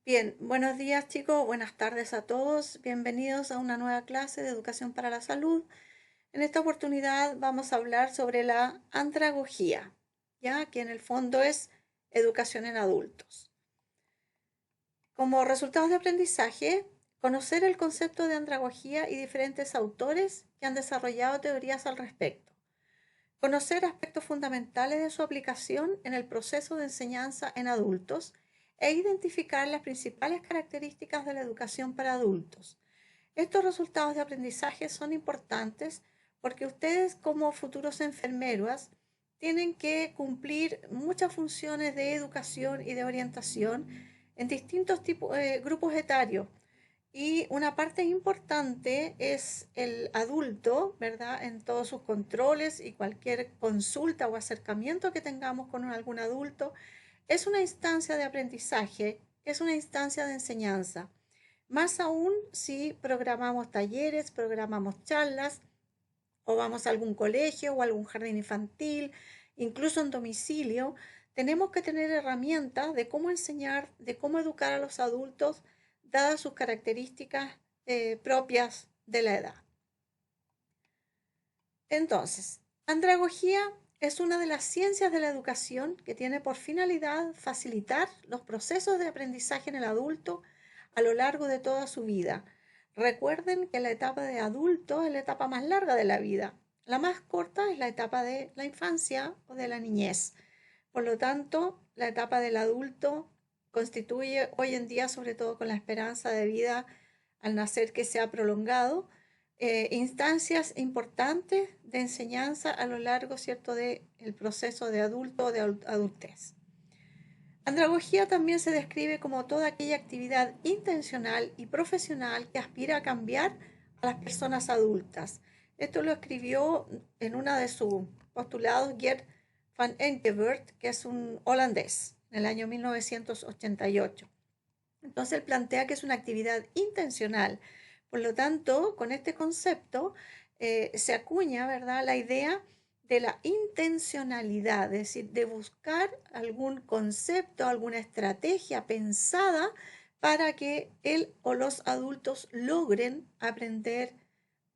Bien, buenos días chicos, buenas tardes a todos. Bienvenidos a una nueva clase de Educación para la Salud. En esta oportunidad vamos a hablar sobre la andragogía, ya que en el fondo es educación en adultos. Como resultados de aprendizaje, conocer el concepto de andragogía y diferentes autores que han desarrollado teorías al respecto. Conocer aspectos fundamentales de su aplicación en el proceso de enseñanza en adultos e identificar las principales características de la educación para adultos. Estos resultados de aprendizaje son importantes porque ustedes como futuros enfermeras tienen que cumplir muchas funciones de educación y de orientación en distintos grupos etarios. Y una parte importante es el adulto, ¿verdad? En todos sus controles y cualquier consulta o acercamiento que tengamos con algún adulto, es una instancia de aprendizaje, es una instancia de enseñanza. Más aún si programamos talleres, programamos charlas o vamos a algún colegio o algún jardín infantil, incluso en domicilio, tenemos que tener herramientas de cómo enseñar, de cómo educar a los adultos, dadas sus características propias de la edad. Entonces, andragogía es una de las ciencias de la educación que tiene por finalidad facilitar los procesos de aprendizaje en el adulto a lo largo de toda su vida. Recuerden que la etapa de adulto es la etapa más larga de la vida. La más corta es la etapa de la infancia o de la niñez. Por lo tanto, la etapa del adulto constituye hoy en día, sobre todo con la esperanza de vida al nacer que se ha prolongado, instancias importantes de enseñanza a lo largo, ¿cierto?, del proceso de adulto o de adultez. Andragogía también se describe como toda aquella actividad intencional y profesional que aspira a cambiar a las personas adultas. Esto lo escribió en una de sus postulados Gert van Engelbert, que es un holandés, en el año 1988. Entonces él plantea que es una actividad intencional. Por lo tanto, con este concepto se acuña, ¿verdad?, la idea de la intencionalidad, es decir, de buscar algún concepto, alguna estrategia pensada para que él o los adultos logren aprender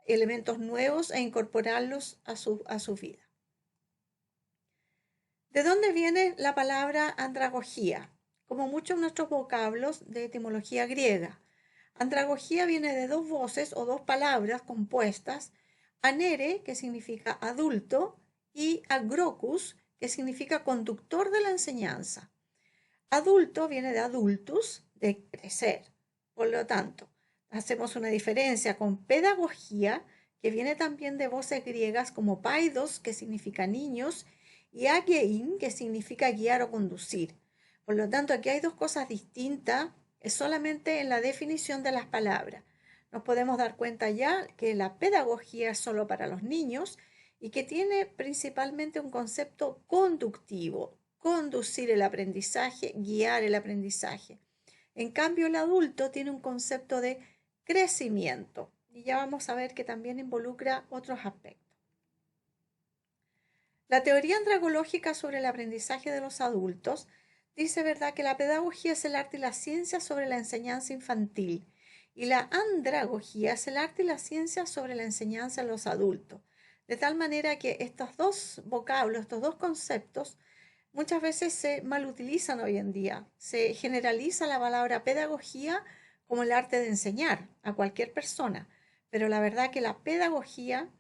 elementos nuevos e incorporarlos a su vida. ¿De dónde viene la palabra andragogía? Como muchos de nuestros vocablos de etimología griega. Andragogía viene de dos voces o dos palabras compuestas, anere, que significa adulto, y agrocus, que significa conductor de la enseñanza. Adulto viene de adultus, de crecer. Por lo tanto, hacemos una diferencia con pedagogía, que viene también de voces griegas como paidos, que significa niños, y agein, que significa guiar o conducir. Por lo tanto, aquí hay dos cosas distintas, es solamente en la definición de las palabras. Nos podemos dar cuenta ya que la pedagogía es solo para los niños y que tiene principalmente un concepto conductivo, conducir el aprendizaje, guiar el aprendizaje. En cambio, el adulto tiene un concepto de crecimiento y ya vamos a ver que también involucra otros aspectos. La teoría andragológica sobre el aprendizaje de los adultos dice, ¿verdad?, que la pedagogía es el arte y la ciencia sobre la enseñanza infantil y la andragogía es el arte y la ciencia sobre la enseñanza en los adultos. De tal manera que estos dos vocablos, estos dos conceptos, muchas veces se malutilizan hoy en día. Se generaliza la palabra pedagogía como el arte de enseñar a cualquier persona, pero la verdad que la pedagogía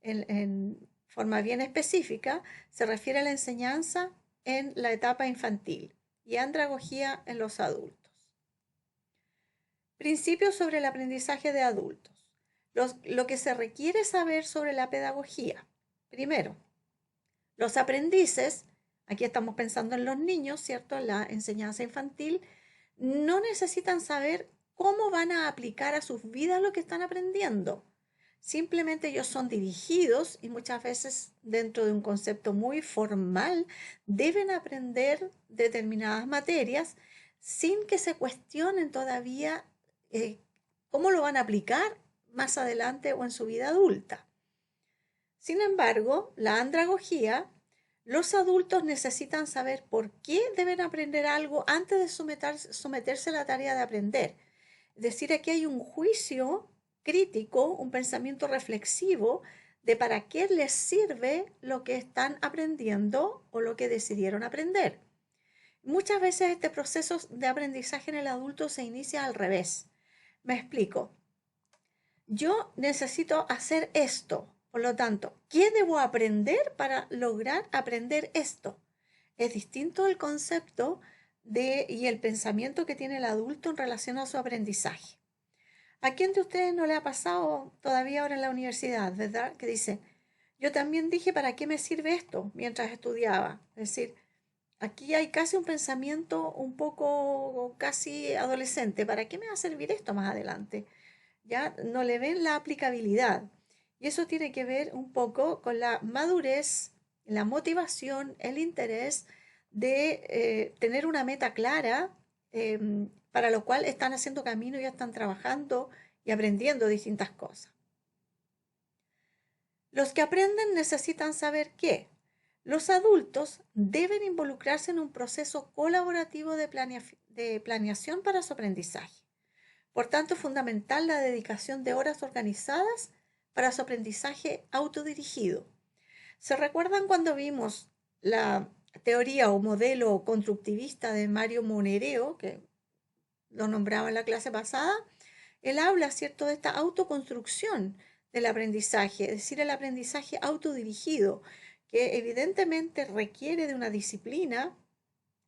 en forma bien específica se refiere a la enseñanza en la etapa infantil y andragogía en los adultos. Principios sobre el aprendizaje de adultos. Lo que se requiere saber sobre la pedagogía. Primero, los aprendices, aquí estamos pensando en los niños, ¿cierto?, en la enseñanza infantil, no necesitan saber cómo van a aplicar a sus vidas lo que están aprendiendo. Simplemente ellos son dirigidos y muchas veces dentro de un concepto muy formal deben aprender determinadas materias sin que se cuestionen todavía cómo lo van a aplicar más adelante o en su vida adulta. Sin embargo, la andragogía Los adultos necesitan saber por qué deben aprender algo antes de someterse a la tarea de aprender. Es decir, aquí hay un juicio crítico, un pensamiento reflexivo de para qué les sirve lo que están aprendiendo o lo que decidieron aprender. Muchas veces este proceso de aprendizaje en el adulto se inicia al revés. Me explico. Yo necesito hacer esto, por lo tanto, ¿qué debo aprender para lograr aprender esto? Es distinto el concepto y el pensamiento que tiene el adulto en relación a su aprendizaje. ¿A quién de ustedes no le ha pasado todavía ahora en la universidad, verdad? Que dice, yo también dije, ¿para qué me sirve esto mientras estudiaba? Es decir, aquí hay casi un pensamiento un poco casi adolescente. ¿Para qué me va a servir esto más adelante? Ya no le ven la aplicabilidad. Y eso tiene que ver un poco con la madurez, la motivación, el interés de tener una meta clara, para lo cual están haciendo camino y ya están trabajando y aprendiendo distintas cosas. Los que aprenden necesitan saber que los adultos deben involucrarse en un proceso colaborativo de planeación para su aprendizaje. Por tanto, es fundamental la dedicación de horas organizadas para su aprendizaje autodirigido. ¿Se recuerdan cuando vimos la teoría o modelo constructivista de Mario Monereo, que lo nombraba en la clase pasada? Él habla, ¿cierto?, de esta autoconstrucción del aprendizaje, es decir, el aprendizaje autodirigido, que evidentemente requiere de una disciplina,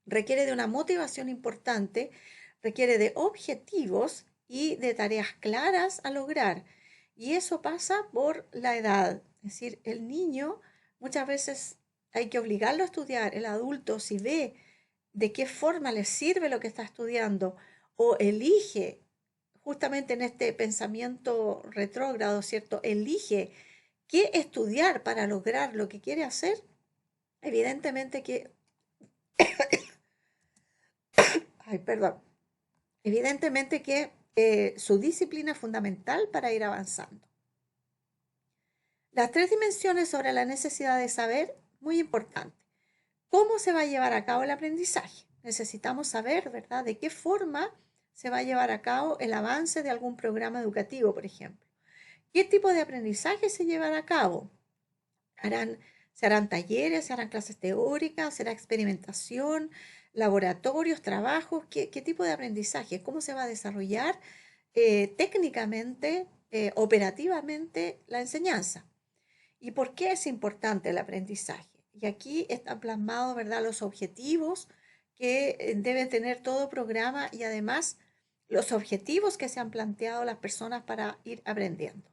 requiere de una motivación importante, requiere de objetivos y de tareas claras a lograr. Y eso pasa por la edad. Es decir, el niño muchas veces hay que obligarlo a estudiar. El adulto, si ve de qué forma le sirve lo que está estudiando o elige justamente en este pensamiento retrógrado, ¿cierto? Elige qué estudiar para lograr lo que quiere hacer, evidentemente que, ay, perdón, evidentemente que su disciplina es fundamental para ir avanzando. Las tres dimensiones sobre la necesidad de saber, muy importante. ¿Cómo se va a llevar a cabo el aprendizaje? Necesitamos saber, ¿verdad?, de qué forma se va a llevar a cabo el avance de algún programa educativo, por ejemplo. ¿Qué tipo de aprendizaje se llevará a cabo? ¿Se harán talleres, se harán clases teóricas, será experimentación, laboratorios, trabajos? ¿Qué tipo de aprendizaje? ¿Cómo se va a desarrollar técnicamente, operativamente la enseñanza? ¿Y por qué es importante el aprendizaje? Y aquí están plasmados, ¿verdad?, los objetivos que debe tener todo programa y además los objetivos que se han planteado las personas para ir aprendiendo.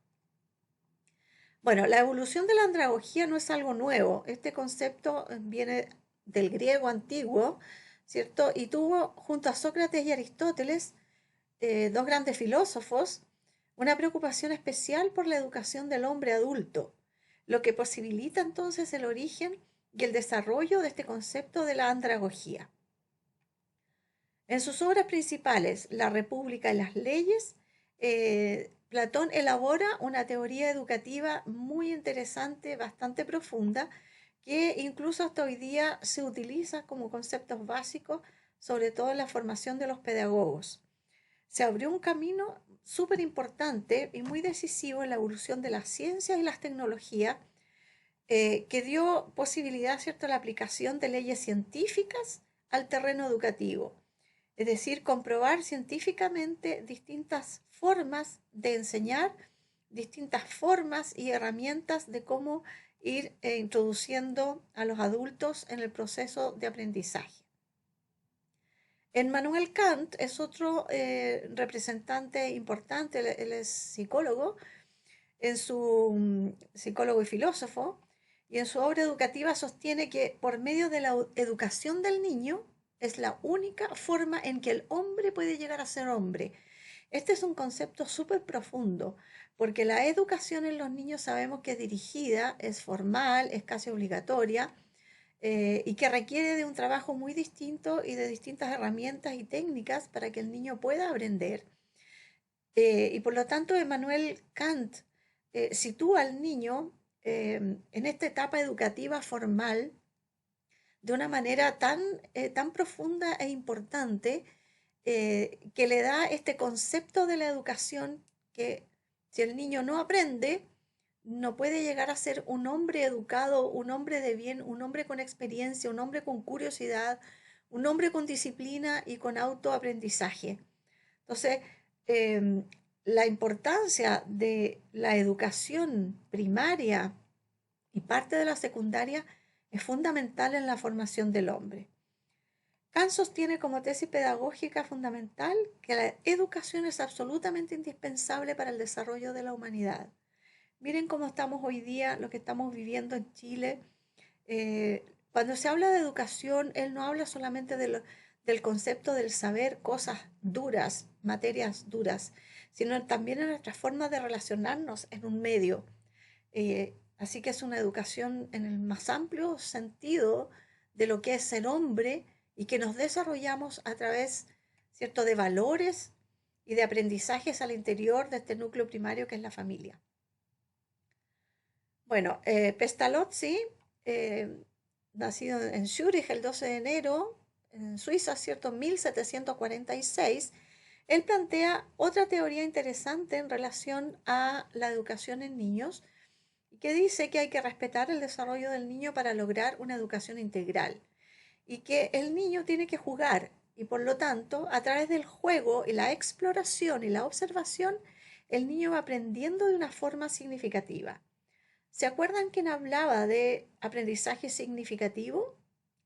Bueno, la evolución de la andragogía no es algo nuevo. Este concepto viene del griego antiguo, ¿cierto? Y tuvo junto a Sócrates y Aristóteles, dos grandes filósofos, una preocupación especial por la educación del hombre adulto, lo que posibilita entonces el origen y el desarrollo de este concepto de la andragogía. En sus obras principales, La República y las leyes, Platón elabora una teoría educativa muy interesante, bastante profunda, que incluso hasta hoy día se utiliza como conceptos básicos, sobre todo en la formación de los pedagogos. Se abrió un camino súper importante y muy decisivo en la evolución de las ciencias y las tecnologías, que dio posibilidad, ¿cierto?, a la aplicación de leyes científicas al terreno educativo. Es decir, comprobar científicamente distintas formas de enseñar, distintas formas y herramientas de cómo ir introduciendo a los adultos en el proceso de aprendizaje. Emmanuel Kant es otro representante importante, él es psicólogo, psicólogo y filósofo, y en su obra educativa sostiene que por medio de la educación del niño es la única forma en que el hombre puede llegar a ser hombre. Este es un concepto súper profundo, porque la educación en los niños sabemos que es dirigida, es formal, es casi obligatoria, y que requiere de un trabajo muy distinto y de distintas herramientas y técnicas para que el niño pueda aprender. Y por lo tanto, Emmanuel Kant sitúa al niño en esta etapa educativa formal, de una manera tan profunda e importante, que le da este concepto de la educación, que si el niño no aprende, no puede llegar a ser un hombre educado, un hombre de bien, un hombre con experiencia, un hombre con curiosidad, un hombre con disciplina y con autoaprendizaje. Entonces, em, la importancia de la educación primaria y parte de la secundaria es fundamental en la formación del hombre. Kant sostiene como tesis pedagógica fundamental que la educación es absolutamente indispensable para el desarrollo de la humanidad. Miren cómo estamos hoy día, lo que estamos viviendo en Chile. Cuando se habla de educación, él no habla solamente del concepto del saber cosas duras, materias duras, sino también en nuestra forma de relacionarnos en un medio. Así que es una educación en el más amplio sentido de lo que es ser hombre y que nos desarrollamos a través, ¿cierto?, de valores y de aprendizajes al interior de este núcleo primario que es la familia. Bueno, Pestalozzi, eh, nacido en Zúrich el 12 de enero, en Suiza, ¿cierto?, 1746, él plantea otra teoría interesante en relación a la educación en niños, que dice que hay que respetar el desarrollo del niño para lograr una educación integral y que el niño tiene que jugar y por lo tanto a través del juego y la exploración y la observación el niño va aprendiendo de una forma significativa. ¿Se acuerdan quién hablaba de aprendizaje significativo?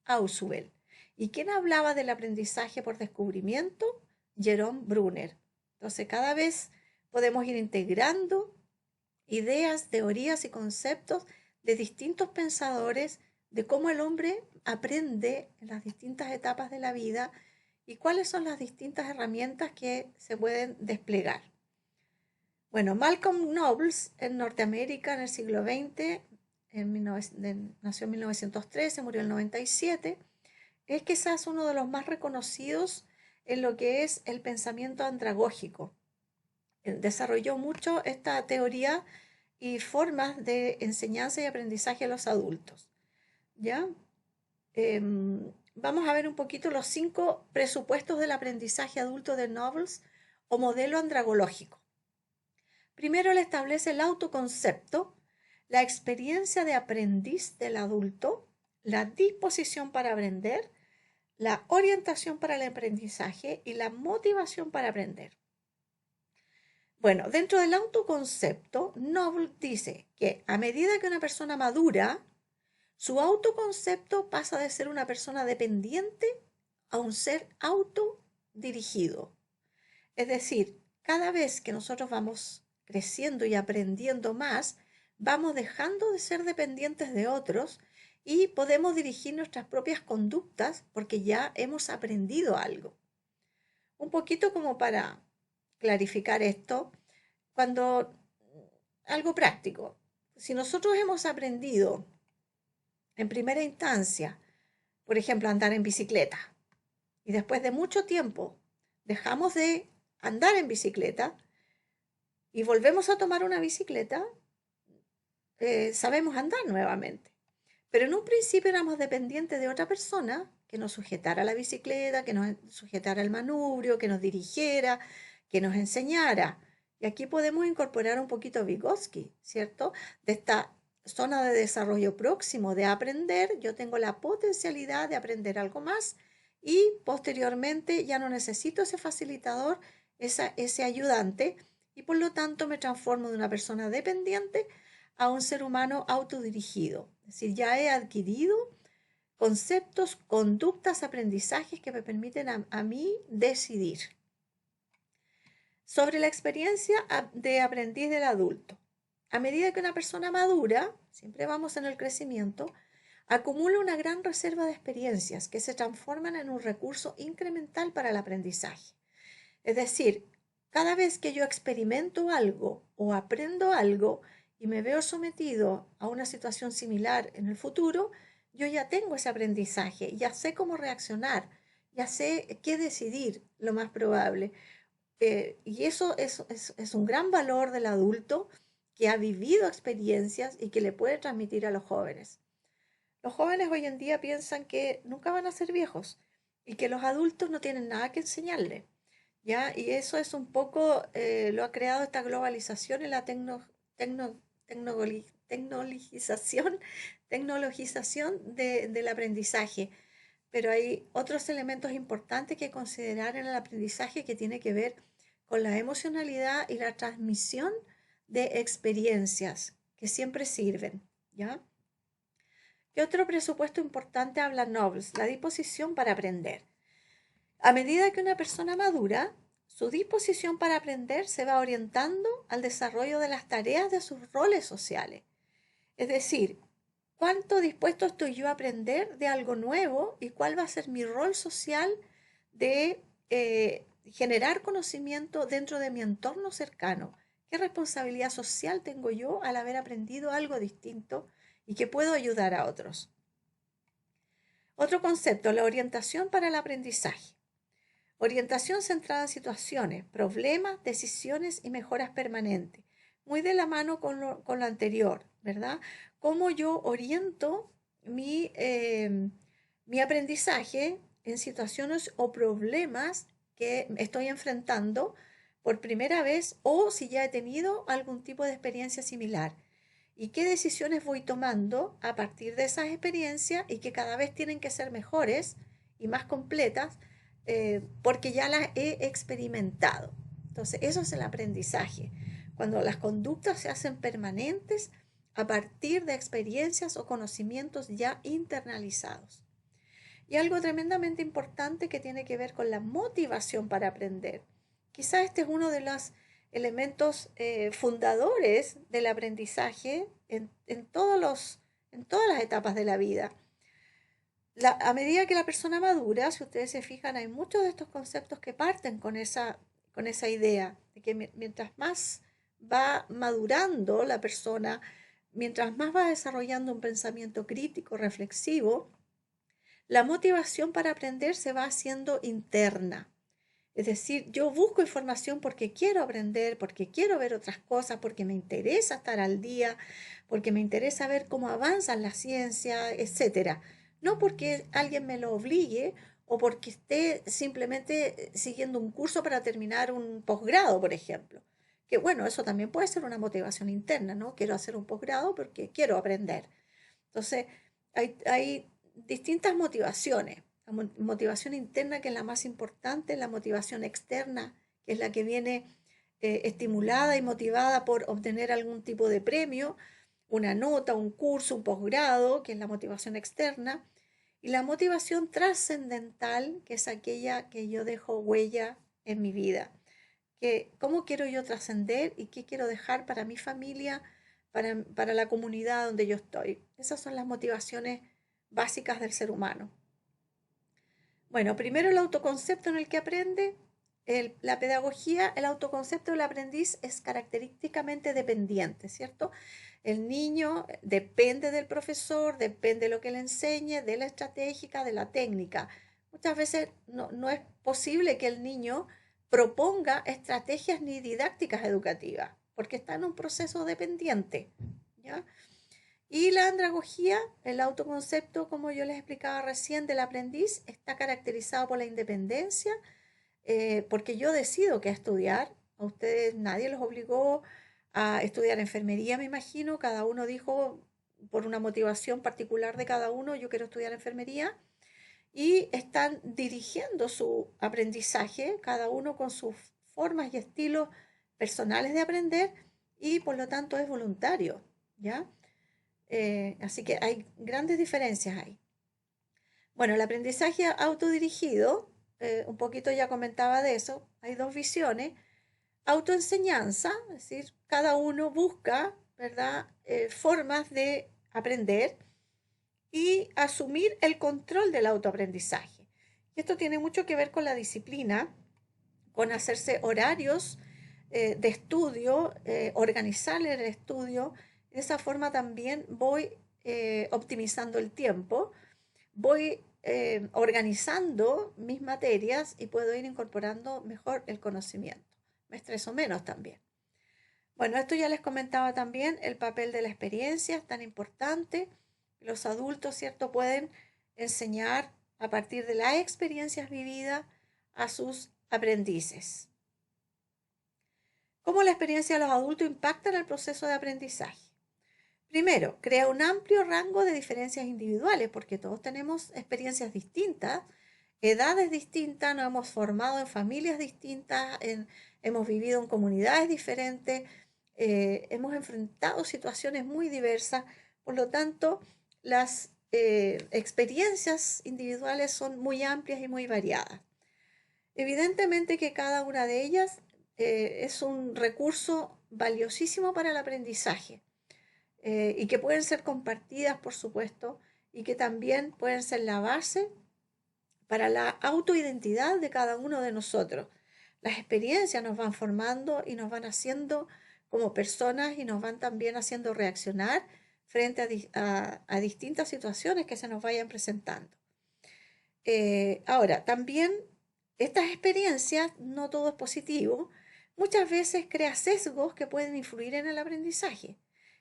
Ausubel. ¿Y quién hablaba del aprendizaje por descubrimiento? Jerome Brunner. Entonces cada vez podemos ir integrando ideas, teorías y conceptos de distintos pensadores de cómo el hombre aprende en las distintas etapas de la vida y cuáles son las distintas herramientas que se pueden desplegar. Bueno, Malcolm Knowles en Norteamérica en el siglo XX, nació en 1913, murió en el 97, es quizás uno de los más reconocidos en lo que es el pensamiento andragógico. Desarrolló mucho esta teoría y formas de enseñanza y aprendizaje a los adultos. ¿Ya? Vamos a ver un poquito los 5 presupuestos del aprendizaje adulto de Knowles o modelo andragológico. Primero, él establece el autoconcepto, la experiencia de aprendiz del adulto, la disposición para aprender, la orientación para el aprendizaje y la motivación para aprender. Bueno, dentro del autoconcepto, Knowles dice que a medida que una persona madura, su autoconcepto pasa de ser una persona dependiente a un ser autodirigido. Es decir, cada vez que nosotros vamos creciendo y aprendiendo más, vamos dejando de ser dependientes de otros y podemos dirigir nuestras propias conductas porque ya hemos aprendido algo. Un poquito como para clarificar esto, cuando algo práctico, si nosotros hemos aprendido en primera instancia, por ejemplo, a andar en bicicleta, y después de mucho tiempo dejamos de andar en bicicleta y volvemos a tomar una bicicleta, sabemos andar nuevamente. Pero en un principio éramos dependientes de otra persona que nos sujetara la bicicleta, que nos sujetara el manubrio, que nos dirigiera, que nos enseñara. Y aquí podemos incorporar un poquito a Vygotsky, ¿cierto? De esta zona de desarrollo próximo de aprender, yo tengo la potencialidad de aprender algo más y posteriormente ya no necesito ese facilitador, ese ayudante, y por lo tanto me transformo de una persona dependiente a un ser humano autodirigido. Es decir, ya he adquirido conceptos, conductas, aprendizajes que me permiten a mí decidir. Sobre la experiencia de aprendiz del adulto. A medida que una persona madura, siempre vamos en el crecimiento, acumula una gran reserva de experiencias que se transforman en un recurso incremental para el aprendizaje. Es decir, cada vez que yo experimento algo o aprendo algo y me veo sometido a una situación similar en el futuro, yo ya tengo ese aprendizaje, ya sé cómo reaccionar, ya sé qué decidir, lo más probable. Y eso es un gran valor del adulto que ha vivido experiencias y que le puede transmitir a los jóvenes. Los jóvenes hoy en día piensan que nunca van a ser viejos y que los adultos no tienen nada que enseñarles, ¿ya? Y eso es un poco, lo ha creado esta globalización y la tecno- tecnologización, tecnologización del aprendizaje. Pero hay otros elementos importantes que considerar en el aprendizaje que tiene que ver con la emocionalidad y la transmisión de experiencias que siempre sirven, ¿ya? ¿Qué otro presupuesto importante habla Knowles? La disposición para aprender. A medida que una persona madura, su disposición para aprender se va orientando al desarrollo de las tareas de sus roles sociales. Es decir, ¿cuánto dispuesto estoy yo a aprender de algo nuevo y cuál va a ser mi rol social de generar conocimiento dentro de mi entorno cercano? ¿Qué responsabilidad social tengo yo al haber aprendido algo distinto y que puedo ayudar a otros? Otro concepto, la orientación para el aprendizaje. Orientación centrada en situaciones, problemas, decisiones y mejoras permanentes. Muy de la mano con lo anterior, ¿verdad? Cómo yo oriento mi aprendizaje en situaciones o problemas que estoy enfrentando por primera vez o si ya he tenido algún tipo de experiencia similar. Y qué decisiones voy tomando a partir de esas experiencias y que cada vez tienen que ser mejores y más completas porque ya las he experimentado. Entonces, eso es el aprendizaje, cuando las conductas se hacen permanentes a partir de experiencias o conocimientos ya internalizados. Y algo tremendamente importante que tiene que ver con la motivación para aprender. Quizás este es uno de los elementos fundadores del aprendizaje en todas las etapas de la vida. A medida que la persona madura, si ustedes se fijan, hay muchos de estos conceptos que parten con esa idea de que mientras más va madurando la persona, mientras más va desarrollando un pensamiento crítico, reflexivo, la motivación para aprender se va haciendo interna. Es decir, yo busco información porque quiero aprender, porque quiero ver otras cosas, porque me interesa estar al día, porque me interesa ver cómo avanza la ciencia, etcétera. No porque alguien me lo obligue o porque esté simplemente siguiendo un curso para terminar un posgrado, por ejemplo. Que bueno, eso también puede ser una motivación interna, ¿no? Quiero hacer un posgrado porque quiero aprender. Entonces, hay distintas motivaciones. La motivación interna, que es la más importante, la motivación externa, que es la que viene estimulada y motivada por obtener algún tipo de premio, una nota, un curso, un posgrado, que es la motivación externa, y la motivación trascendental, que es aquella que yo dejo huella en mi vida, que cómo quiero yo trascender y qué quiero dejar para mi familia, para la comunidad donde yo estoy. Esas son las motivaciones básicas del ser humano. Bueno, primero el autoconcepto en el que aprende. La pedagogía, el autoconcepto del aprendiz es característicamente dependiente, ¿cierto? El niño depende del profesor, depende de lo que le enseñe, de la estratégica, de la técnica. Muchas veces no es posible que el niño proponga estrategias ni didácticas educativas, porque está en un proceso dependiente, ¿ya? Y la andragogía, el autoconcepto, como yo les explicaba recién, del aprendiz, está caracterizado por la independencia, porque yo decido qué estudiar. A ustedes nadie los obligó a estudiar enfermería, me imagino. Cada uno dijo, por una motivación particular de cada uno, yo quiero estudiar enfermería. Y están dirigiendo su aprendizaje, cada uno con sus formas y estilos personales de aprender, y por lo tanto es voluntario, ¿ya? Así que hay grandes diferencias ahí. Bueno, el aprendizaje autodirigido, un poquito ya comentaba de eso, hay dos visiones. Autoenseñanza, es decir, cada uno busca, ¿verdad?, formas de aprender y asumir el control del autoaprendizaje. Y esto tiene mucho que ver con la disciplina, con hacerse horarios de estudio, organizar el estudio. De esa forma también voy optimizando el tiempo, voy organizando mis materias y puedo ir incorporando mejor el conocimiento. Me estreso menos también. Bueno, esto ya les comentaba también, el papel de la experiencia es tan importante. Los adultos, ¿cierto?, pueden enseñar a partir de las experiencias vividas a sus aprendices. ¿Cómo la experiencia de los adultos impacta en el proceso de aprendizaje? Primero, crea un amplio rango de diferencias individuales, porque todos tenemos experiencias distintas, edades distintas, nos hemos formado en familias distintas, hemos vivido en comunidades diferentes, hemos enfrentado situaciones muy diversas, por lo tanto, las experiencias individuales son muy amplias y muy variadas. Evidentemente que cada una de ellas es un recurso valiosísimo para el aprendizaje y que pueden ser compartidas, por supuesto, y que también pueden ser la base para la autoidentidad de cada uno de nosotros. Las experiencias nos van formando y nos van haciendo como personas y nos van también haciendo reaccionar frente a distintas situaciones que se nos vayan presentando. Ahora, también estas experiencias, no todo es positivo, muchas veces crea sesgos que pueden influir en el aprendizaje.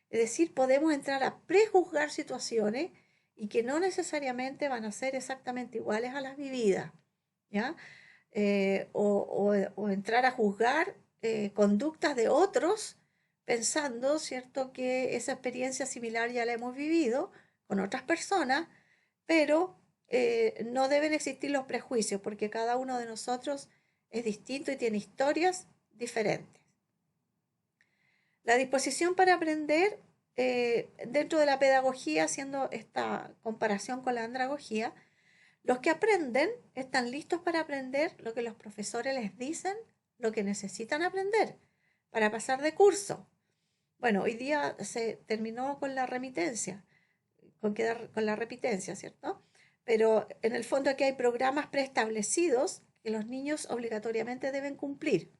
Es decir, podemos entrar a prejuzgar situaciones y que no necesariamente van a ser exactamente iguales a las vividas, ¿ya? O entrar a juzgar conductas de otros pensando, ¿cierto?, que esa experiencia similar ya la hemos vivido con otras personas, pero no deben existir los prejuicios porque cada uno de nosotros es distinto y tiene historias diferentes. La disposición para aprender dentro de la pedagogía, haciendo esta comparación con la andragogía, los que aprenden están listos para aprender lo que los profesores les dicen, lo que necesitan aprender para pasar de curso. Bueno, hoy día se terminó con la remitencia, con la repitencia, ¿cierto? Pero en el fondo aquí hay programas preestablecidos que los niños obligatoriamente deben cumplir.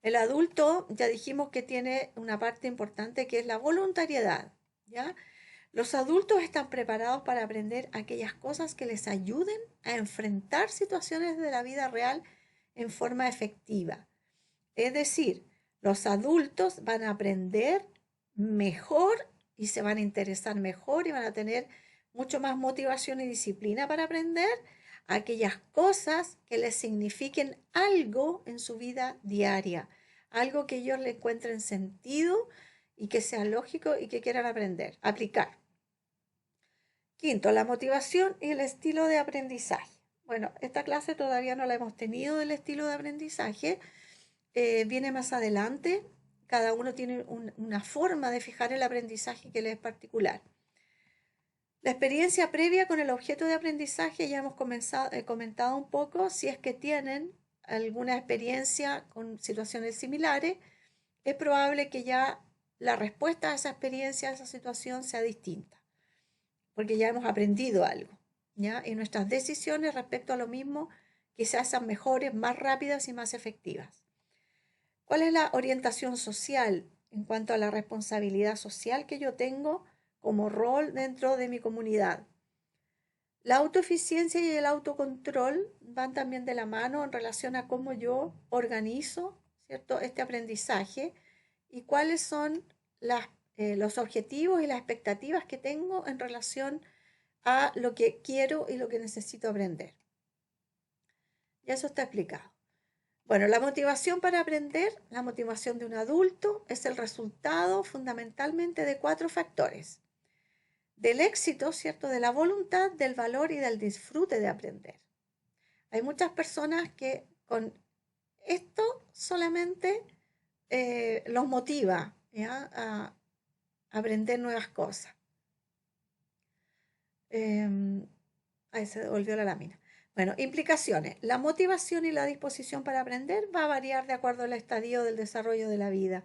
El adulto, ya dijimos que tiene una parte importante que es la voluntariedad, ¿ya? Los adultos están preparados para aprender aquellas cosas que les ayuden a enfrentar situaciones de la vida real en forma efectiva. Es decir, los adultos van a aprender mejor y se van a interesar mejor y van a tener mucho más motivación y disciplina para aprender aquellas cosas que les signifiquen algo en su vida diaria, algo que ellos le encuentren sentido y que sea lógico y que quieran aprender, aplicar. Quinto, la motivación y el estilo de aprendizaje. Bueno, esta clase todavía no la hemos tenido del estilo de aprendizaje, viene más adelante. Cada uno tiene una forma de fijar el aprendizaje que le es particular. La experiencia previa con el objeto de aprendizaje ya hemos comentado un poco. Si es que tienen alguna experiencia con situaciones similares, es probable que ya la respuesta a esa experiencia, a esa situación sea distinta, porque ya hemos aprendido algo, ¿ya? Y nuestras decisiones respecto a lo mismo quizás sean mejores, más rápidas y más efectivas. ¿Cuál es la orientación social en cuanto a la responsabilidad social que yo tengo como rol dentro de mi comunidad? La autoeficiencia y el autocontrol van también de la mano en relación a cómo yo organizo, ¿cierto?, este aprendizaje y cuáles son los objetivos y las expectativas que tengo en relación a lo que quiero y lo que necesito aprender. Y eso está explicado. Bueno, la motivación para aprender, la motivación de un adulto es el resultado fundamentalmente de 4 factores. Del éxito, ¿cierto?, de la voluntad, del valor y del disfrute de aprender. Hay muchas personas que con esto solamente los motiva, ¿ya?, a aprender nuevas cosas. Ahí se volvió la lámina. Bueno, implicaciones. La motivación y la disposición para aprender va a variar de acuerdo al estadio del desarrollo de la vida.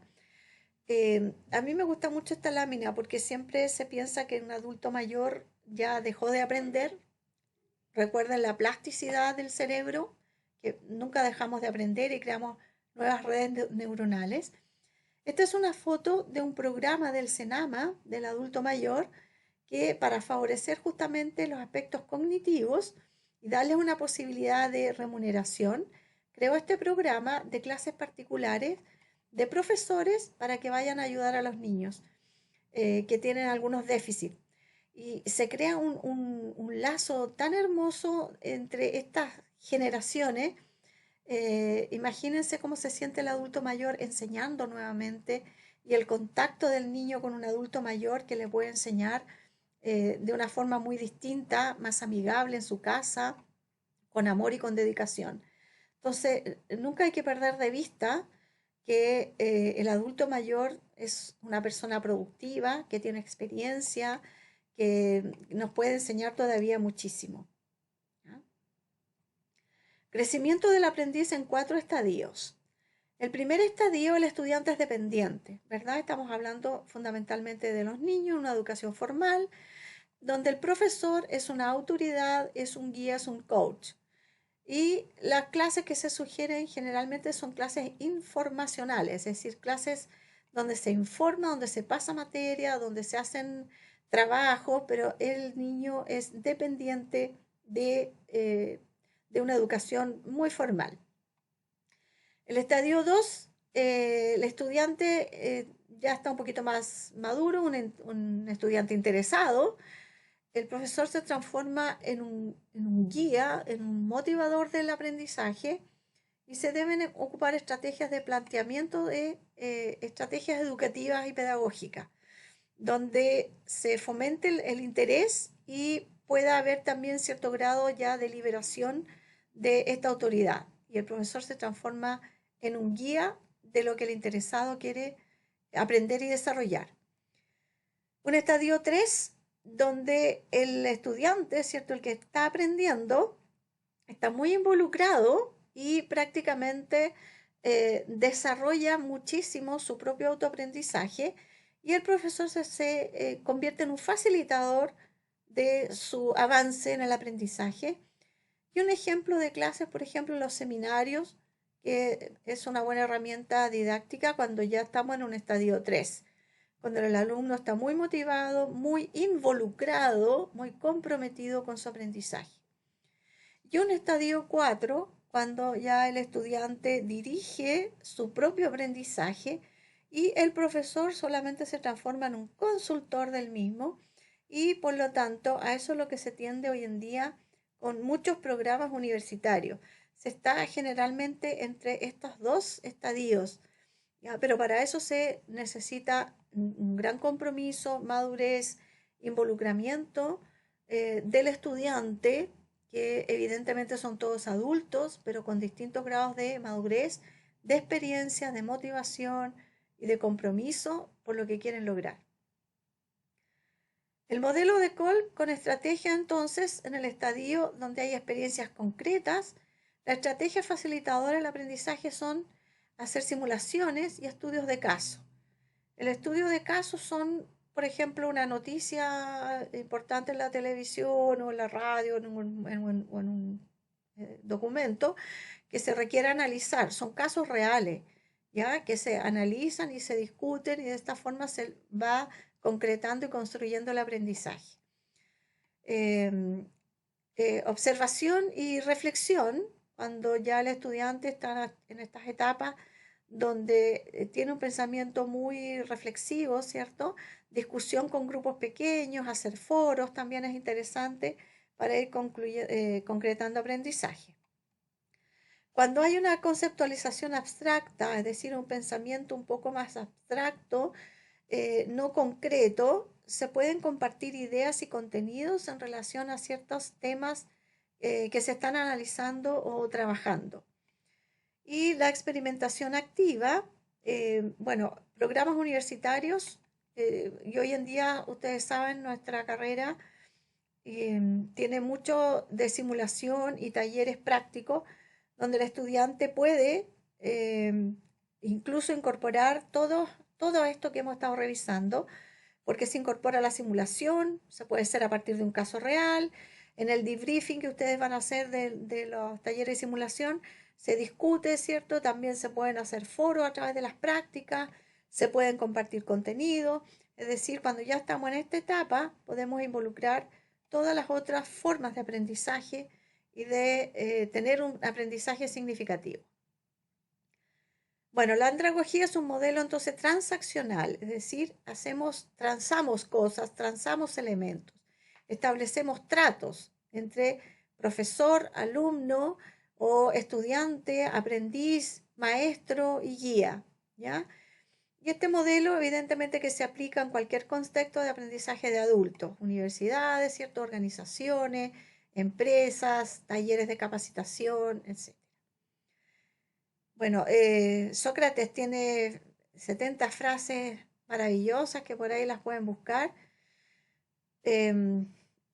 A mí me gusta mucho esta lámina porque siempre se piensa que un adulto mayor ya dejó de aprender. Recuerden la plasticidad del cerebro, que nunca dejamos de aprender y creamos nuevas redes neuronales. Esta es una foto de un programa del CENAMA, del adulto mayor, que para favorecer justamente los aspectos cognitivos y darles una posibilidad de remuneración, creó este programa de clases particulares de profesores para que vayan a ayudar a los niños que tienen algunos déficits. Y se crea un lazo tan hermoso entre estas generaciones. Imagínense cómo se siente el adulto mayor enseñando nuevamente y el contacto del niño con un adulto mayor que le puede enseñar de una forma muy distinta, más amigable en su casa, con amor y con dedicación. Entonces, nunca hay que perder de vista que el adulto mayor es una persona productiva, que tiene experiencia, que nos puede enseñar todavía muchísimo. ¿Ya? Crecimiento del aprendiz en 4 estadios. El primer estadio, el estudiante es dependiente, ¿verdad? Estamos hablando fundamentalmente de los niños, una educación formal, donde el profesor es una autoridad, es un guía, es un coach. Y las clases que se sugieren generalmente son clases informacionales, es decir, clases donde se informa, donde se pasa materia, donde se hacen trabajos, pero el niño es dependiente de una educación muy formal. El estadio 2, el estudiante ya está un poquito más maduro, un estudiante interesado. El profesor se transforma en un guía, en un motivador del aprendizaje y se deben ocupar estrategias de planteamiento de estrategias educativas y pedagógicas, donde se fomente el interés y pueda haber también cierto grado ya de liberación de esta autoridad. Y el profesor se transforma en un guía de lo que el interesado quiere aprender y desarrollar. Un estadio 3 donde el estudiante, ¿cierto? El que está aprendiendo, está muy involucrado y prácticamente desarrolla muchísimo su propio autoaprendizaje y el profesor se convierte en un facilitador de su avance en el aprendizaje. Y un ejemplo de clases, por ejemplo, los seminarios, que es una buena herramienta didáctica cuando ya estamos en un estadio 3 cuando el alumno está muy motivado, muy involucrado, muy comprometido con su aprendizaje. Y un estadio 4, cuando ya el estudiante dirige su propio aprendizaje y el profesor solamente se transforma en un consultor del mismo y por lo tanto a eso es lo que se tiende hoy en día con muchos programas universitarios. Se está generalmente entre estos dos estadios, ¿ya? Pero para eso se necesita un gran compromiso, madurez, involucramiento del estudiante, que evidentemente son todos adultos, pero con distintos grados de madurez, de experiencia, de motivación y de compromiso por lo que quieren lograr. El modelo de Kolb con estrategia entonces en el estadio donde hay experiencias concretas, la estrategia facilitadora del aprendizaje son hacer simulaciones y estudios de caso. El estudio de casos son, por ejemplo, una noticia importante en la televisión o en la radio o en un documento que se requiere analizar. Son casos reales, ¿ya? Que se analizan y se discuten y de esta forma se va concretando y construyendo el aprendizaje. Em, Observación y reflexión, cuando ya el estudiante está en estas etapas donde tiene un pensamiento muy reflexivo, ¿cierto? Discusión con grupos pequeños, hacer foros también es interesante para ir concretando aprendizaje. Cuando hay una conceptualización abstracta, es decir, un pensamiento un poco más abstracto, no concreto, se pueden compartir ideas y contenidos en relación a ciertos temas que se están analizando o trabajando. Y la experimentación activa, bueno, programas universitarios, y hoy en día, ustedes saben, nuestra carrera tiene mucho de simulación y talleres prácticos, donde el estudiante puede incluso incorporar todo esto que hemos estado revisando, porque se incorpora la simulación, se puede hacer a partir de un caso real. En el debriefing que ustedes van a hacer de los talleres de simulación, se discute, ¿cierto? También se pueden hacer foros a través de las prácticas, se pueden compartir contenido. Es decir, cuando ya estamos en esta etapa, podemos involucrar todas las otras formas de aprendizaje y de tener un aprendizaje significativo. Bueno, la andragogía es un modelo entonces transaccional, es decir, transamos cosas, transamos elementos. establecemos tratos entre profesor, alumno o estudiante, aprendiz, maestro y guía, ¿ya? Y este modelo evidentemente que se aplica en cualquier contexto de aprendizaje de adultos, universidades, ciertas organizaciones, empresas, talleres de capacitación, etc. Bueno, Sócrates tiene 70 frases maravillosas que por ahí las pueden buscar. Em,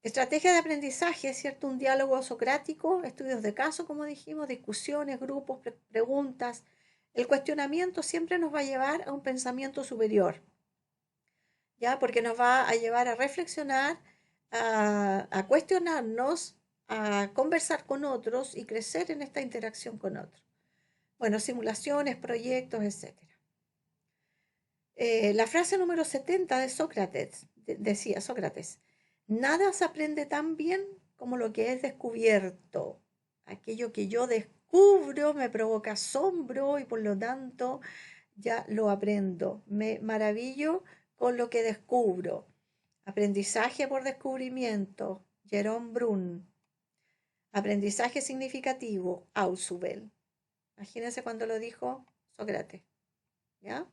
Estrategia de aprendizaje, es cierto, un diálogo socrático, estudios de caso, como dijimos, discusiones, grupos, preguntas. El cuestionamiento siempre nos va a llevar a un pensamiento superior, ¿ya? Porque nos va a llevar a reflexionar, a cuestionarnos, a conversar con otros y crecer en esta interacción con otros. Bueno, simulaciones, proyectos, etcétera. La frase número 70 de Sócrates, decía Sócrates, nada se aprende tan bien como lo que es descubierto. Aquello que yo descubro me provoca asombro y por lo tanto ya lo aprendo. Me maravillo con lo que descubro. Aprendizaje por descubrimiento, Jerome Brun. Aprendizaje significativo, Ausubel. Imagínense cuando lo dijo Sócrates, ¿ya?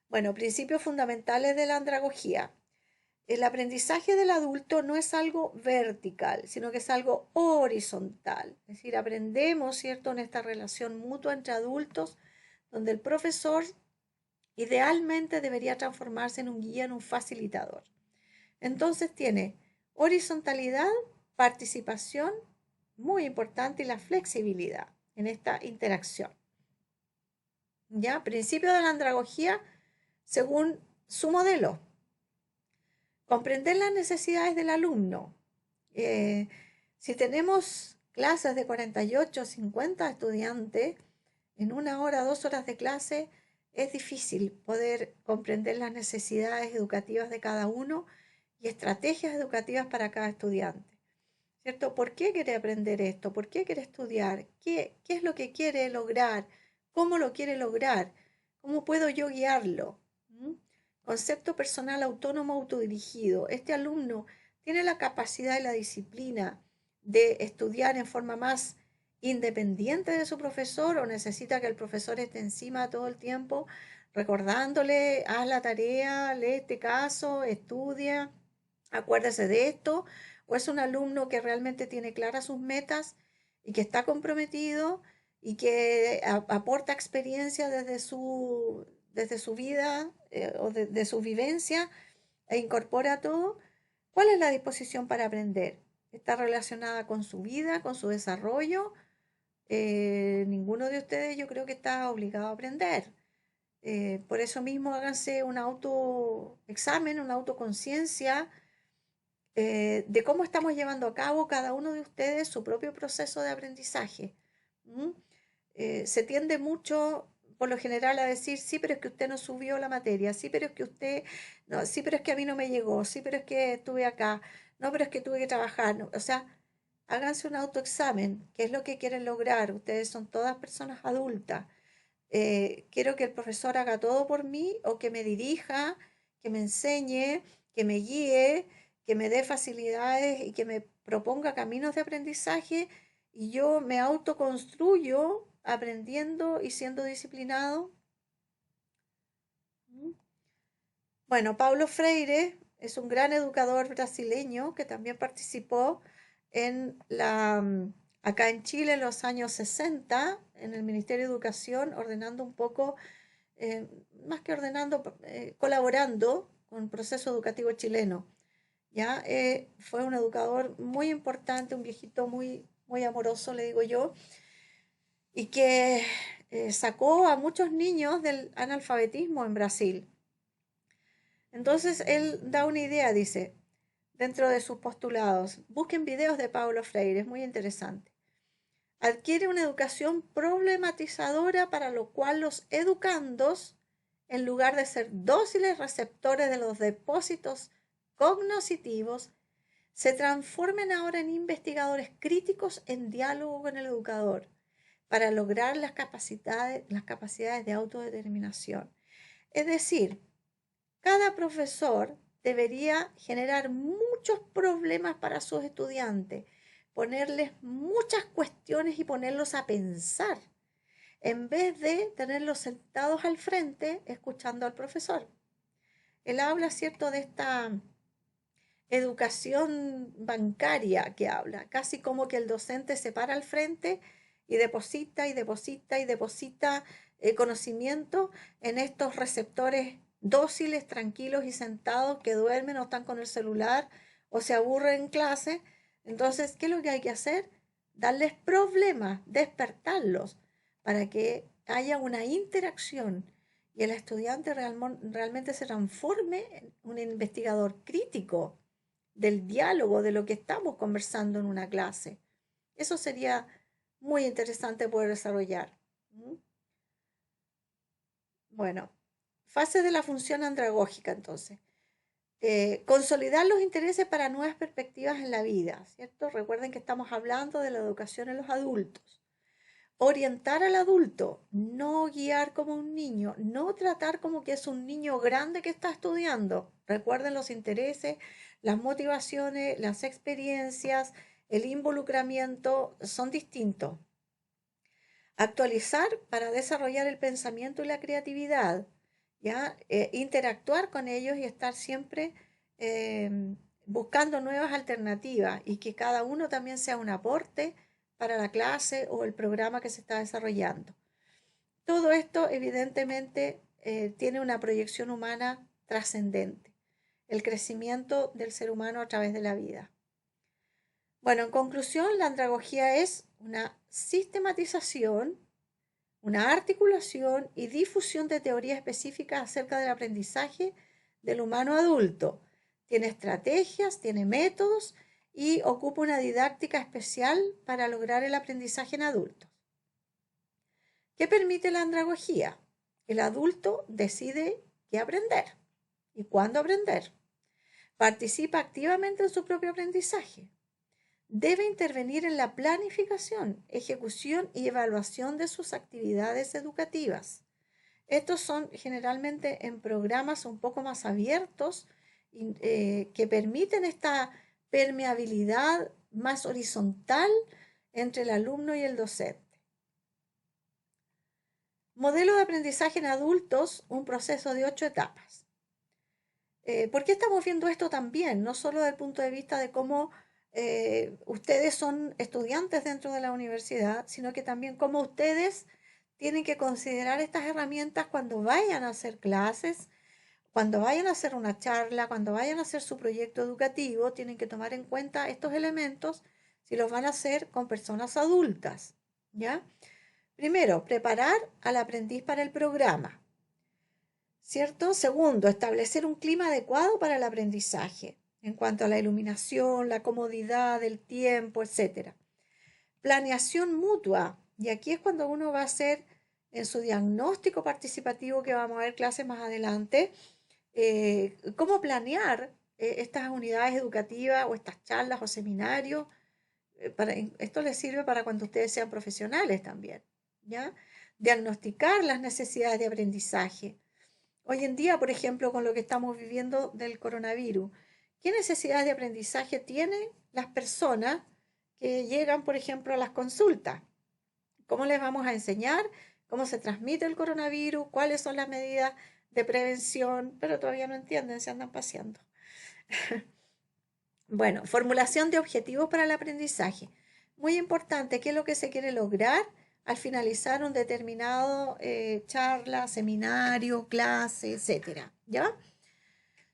Bueno, principios fundamentales de la andragogía. El aprendizaje del adulto no es algo vertical, sino que es algo horizontal. Es decir, aprendemos, ¿cierto?, en esta relación mutua entre adultos, donde el profesor idealmente debería transformarse en un guía, en un facilitador. Entonces tiene horizontalidad, participación, muy importante, y la flexibilidad en esta interacción. ¿Ya? Principio de la andragogía según su modelo. Comprender las necesidades del alumno. Si tenemos clases de 48 o 50 estudiantes, en 1 hora, 2 horas de clase, es difícil poder comprender las necesidades educativas de cada uno y estrategias educativas para cada estudiante, ¿cierto? ¿Por qué quiere aprender esto? ¿Por qué quiere estudiar? ¿Qué es lo que quiere lograr? ¿Cómo lo quiere lograr? ¿Cómo puedo yo guiarlo? ¿Mm? Concepto personal autónomo autodirigido. Este alumno tiene la capacidad y la disciplina de estudiar en forma más independiente de su profesor o necesita que el profesor esté encima todo el tiempo recordándole, haz la tarea, lee este caso, estudia, acuérdese de esto, o es un alumno que realmente tiene claras sus metas y que está comprometido y que aporta experiencia desde su vida o de su vivencia e incorpora todo. ¿Cuál es la disposición para aprender? ¿Está relacionada con su vida, con su desarrollo? Ninguno de ustedes yo creo que está obligado a aprender. Por eso mismo háganse un autoexamen, una autoconciencia de cómo estamos llevando a cabo cada uno de ustedes su propio proceso de aprendizaje. ¿Mm? Se tiende mucho, por lo general, a decir, sí, pero es que usted no subió la materia, sí, pero es que usted, no, sí, pero es que a mí no me llegó, sí, pero es que estuve acá, no, pero es que tuve que trabajar. No. O sea, háganse un autoexamen, ¿qué es lo que quieren lograr? Ustedes son todas personas adultas. Quiero que el profesor haga todo por mí o que me dirija, que me enseñe, que me guíe, que me dé facilidades y que me proponga caminos de aprendizaje y yo me autoconstruyo aprendiendo y siendo disciplinado. Bueno, Paulo Freire es un gran educador brasileño que también participó en acá en Chile en los años 60 en el Ministerio de Educación, ordenando un poco más que ordenando, colaborando con el proceso educativo chileno. ¿Ya? Fue un educador muy importante, un viejito muy amoroso, le digo yo, y que sacó a muchos niños del analfabetismo en Brasil. Entonces él da una idea, dice, dentro de sus postulados, busquen videos de Paulo Freire, es muy interesante. Adquiere una educación problematizadora para lo cual los educandos, en lugar de ser dóciles receptores de los depósitos cognoscitivos, se transformen ahora en investigadores críticos en diálogo con el educador para lograr las capacidades de autodeterminación. Es decir, cada profesor debería generar muchos problemas para sus estudiantes, ponerles muchas cuestiones y ponerlos a pensar, en vez de tenerlos sentados al frente escuchando al profesor. Él habla, ¿cierto?, de esta educación bancaria que habla, casi como que el docente se para al frente y deposita y deposita y deposita conocimiento en estos receptores dóciles, tranquilos y sentados que duermen o están con el celular o se aburren en clase. Entonces, ¿qué es lo que hay que hacer? Darles problemas, despertarlos para que haya una interacción y el estudiante realmente se transforme en un investigador crítico del diálogo, de lo que estamos conversando en una clase. Eso sería muy interesante poder desarrollar. Bueno, fase de la función andragógica entonces. Consolidar los intereses para nuevas perspectivas en la vida, ¿cierto? Recuerden que estamos hablando de la educación en los adultos. Orientar al adulto, no guiar como un niño, no tratar como que es un niño grande que está estudiando. Recuerden los intereses, las motivaciones, las experiencias, el involucramiento son distintos. Actualizar para desarrollar el pensamiento y la creatividad, ¿ya? Interactuar con ellos y estar siempre eh, buscando nuevas alternativas y que cada uno también sea un aporte para la clase o el programa que se está desarrollando. Todo esto evidentemente tiene una proyección humana trascendente, el crecimiento del ser humano a través de la vida. Bueno, en conclusión, la andragogía es una sistematización, una articulación y difusión de teorías específicas acerca del aprendizaje del humano adulto. Tiene estrategias, tiene métodos y ocupa una didáctica especial para lograr el aprendizaje en adultos. ¿Qué permite la andragogía? El adulto decide qué aprender y cuándo aprender. Participa activamente en su propio aprendizaje. Debe intervenir en la planificación, ejecución y evaluación de sus actividades educativas. Estos son generalmente en programas un poco más abiertos que permiten esta permeabilidad más horizontal entre el alumno y el docente. Modelo de aprendizaje en adultos, un proceso de 8 etapas. ¿Por qué estamos viendo esto también? No solo desde el punto de vista de cómo ustedes son estudiantes dentro de la universidad, sino que también cómo ustedes tienen que considerar estas herramientas cuando vayan a hacer clases, cuando vayan a hacer una charla, cuando vayan a hacer su proyecto educativo, tienen que tomar en cuenta estos elementos si los van a hacer con personas adultas, ¿ya? Primero, preparar al aprendiz para el programa, ¿cierto? Segundo, establecer un clima adecuado para el aprendizaje en cuanto a la iluminación, la comodidad, el tiempo, etc. Planeación mutua, y aquí es cuando uno va a hacer en su diagnóstico participativo, que vamos a ver clases más adelante, cómo planear estas unidades educativas o estas charlas o seminarios. Esto les sirve para cuando ustedes sean profesionales también, ¿ya? Diagnosticar las necesidades de aprendizaje. Hoy en día, por ejemplo, con lo que estamos viviendo del coronavirus, ¿qué necesidades de aprendizaje tienen las personas que llegan, por ejemplo, a las consultas? ¿Cómo les vamos a enseñar cómo se transmite el coronavirus? ¿Cuáles son las medidas de prevención? Pero todavía no entienden, se andan paseando. Bueno, formulación de objetivos para el aprendizaje. Muy importante, ¿qué es lo que se quiere lograr al finalizar un determinado charla, seminario, clase, etcétera? ¿Ya?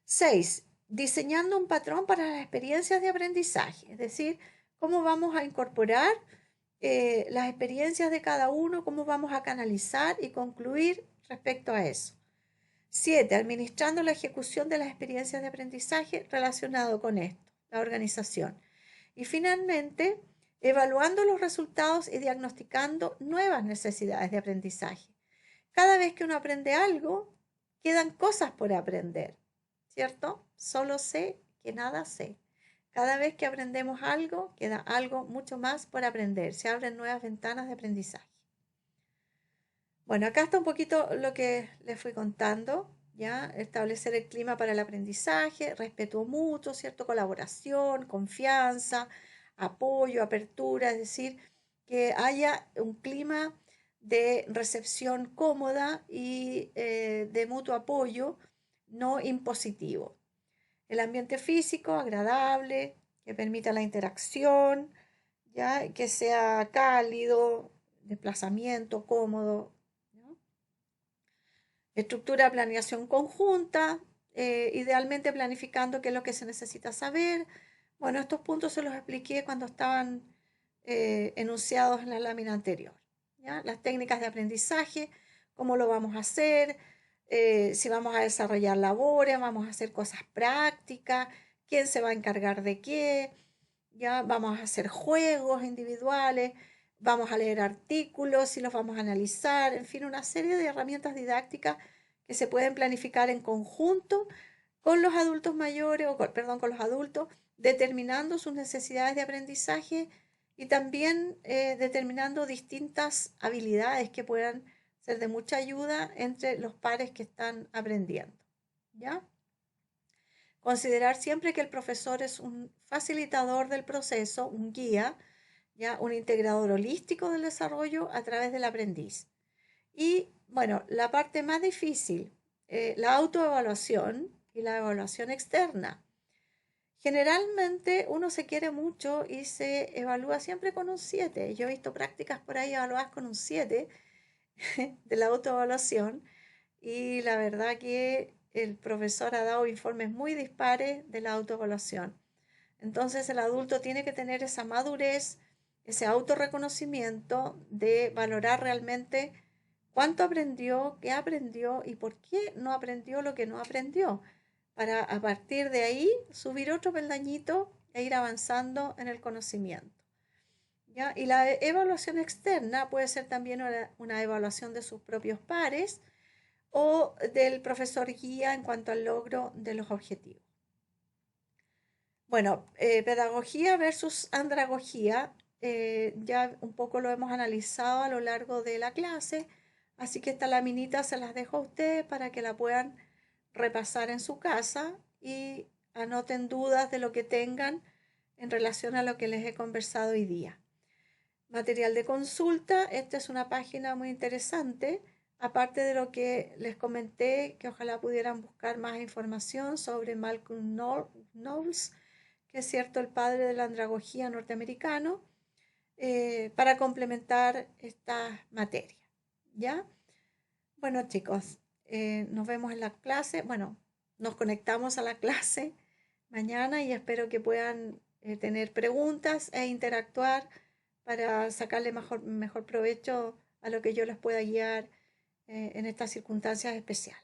6. Diseñando un patrón para las experiencias de aprendizaje, es decir, cómo vamos a incorporar las experiencias de cada uno, cómo vamos a canalizar y concluir respecto a eso. 7. Administrando la ejecución de las experiencias de aprendizaje relacionado con esto, la organización. Y finalmente, evaluando los resultados y diagnosticando nuevas necesidades de aprendizaje. Cada vez que uno aprende algo, quedan cosas por aprender, ¿cierto? Solo sé que nada sé. Cada vez que aprendemos algo, queda algo mucho más por aprender. Se abren nuevas ventanas de aprendizaje. Bueno, acá está un poquito lo que les fui contando. ¿ya? Establecer el clima para el aprendizaje, respeto mutuo, ¿cierto? Colaboración, confianza, apoyo, apertura, es decir, que haya un clima de recepción cómoda y de mutuo apoyo, no impositivo. El ambiente físico agradable, que permita la interacción, ¿ya? Que sea cálido, desplazamiento cómodo, ¿no? Estructura de planeación conjunta, idealmente planificando qué es lo que se necesita saber. Bueno, estos puntos se los expliqué cuando estaban enunciados en la lámina anterior, ¿ya? Las técnicas de aprendizaje, cómo lo vamos a hacer, si vamos a desarrollar labores, vamos a hacer cosas prácticas, quién se va a encargar de qué, ya vamos a hacer juegos individuales, vamos a leer artículos y los vamos a analizar, en fin, una serie de herramientas didácticas que se pueden planificar en conjunto con los adultos mayores, perdón, con los adultos, determinando sus necesidades de aprendizaje y también determinando distintas habilidades que puedan ser de mucha ayuda entre los pares que están aprendiendo, ¿ya? Considerar siempre que el profesor es un facilitador del proceso, un guía, ¿ya? Un integrador holístico del desarrollo a través del aprendiz. Y bueno, la parte más difícil, la autoevaluación y la evaluación externa. Generalmente uno se quiere mucho y se evalúa siempre con un 7. Yo he visto prácticas por ahí evaluadas con un 7 de la autoevaluación y la verdad que el profesor ha dado informes muy dispares de la autoevaluación. Entonces el adulto tiene que tener esa madurez, ese autorreconocimiento de valorar realmente cuánto aprendió, qué aprendió y por qué no aprendió lo que no aprendió, para a partir de ahí subir otro peldañito e ir avanzando en el conocimiento, ¿ya? Y la evaluación externa puede ser también una evaluación de sus propios pares o del profesor guía en cuanto al logro de los objetivos. Bueno, pedagogía versus andragogía, ya un poco lo hemos analizado a lo largo de la clase, así que esta laminita se las dejo a ustedes para que la puedan repasar en su casa y anoten dudas de lo que tengan en relación a lo que les he conversado hoy día. Material de consulta, esta es una página muy interesante, aparte de lo que les comenté, que ojalá pudieran buscar más información sobre Malcolm Knowles, que es cierto el padre de la andragogía norteamericano, para complementar esta materia, ¿ya? Bueno, chicos, nos vemos en la clase. Bueno, nos conectamos a la clase mañana y espero que puedan tener preguntas e interactuar para sacarle mejor provecho a lo que yo les pueda guiar en estas circunstancias especiales.